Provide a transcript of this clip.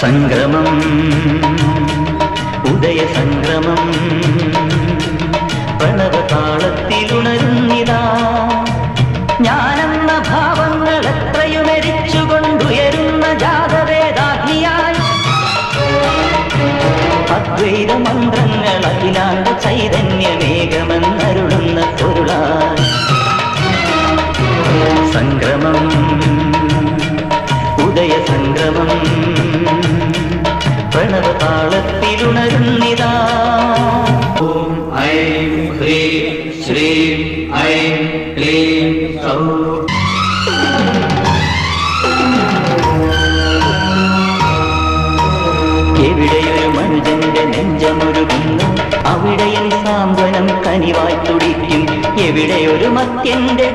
സംഗമം ഉദയ സംഗമം പ്രണവതാളത്തിലുണരുന്നിതാ ഞാനെന്ന ഭാവങ്ങൾ എത്രയുമെരിച്ചുകൊണ്ടുയരുന്ന ജാതവേദാഗ്നിയായി അദ്വൈത മന്ത്രങ്ങൾ അഖിലാണ്ട ചൈതന്യമേകമെന്നരുളുന്ന പൊരുളായി സംഗമം ഉദയ സംഗമം പ്രണവതാളത്തിലുണരുന്നിതാ ഓം ഐം ഹ്രീം ശ്രീം ഐം ക്ലീം സൗ എവിടെയൊരു മനുജന്റെ നെഞ്ചമുരുകുന്നു അവിടെയും സാന്ത്വനം കനിവായി തുടിക്കും എവിടെയൊരു മത്യന്റെ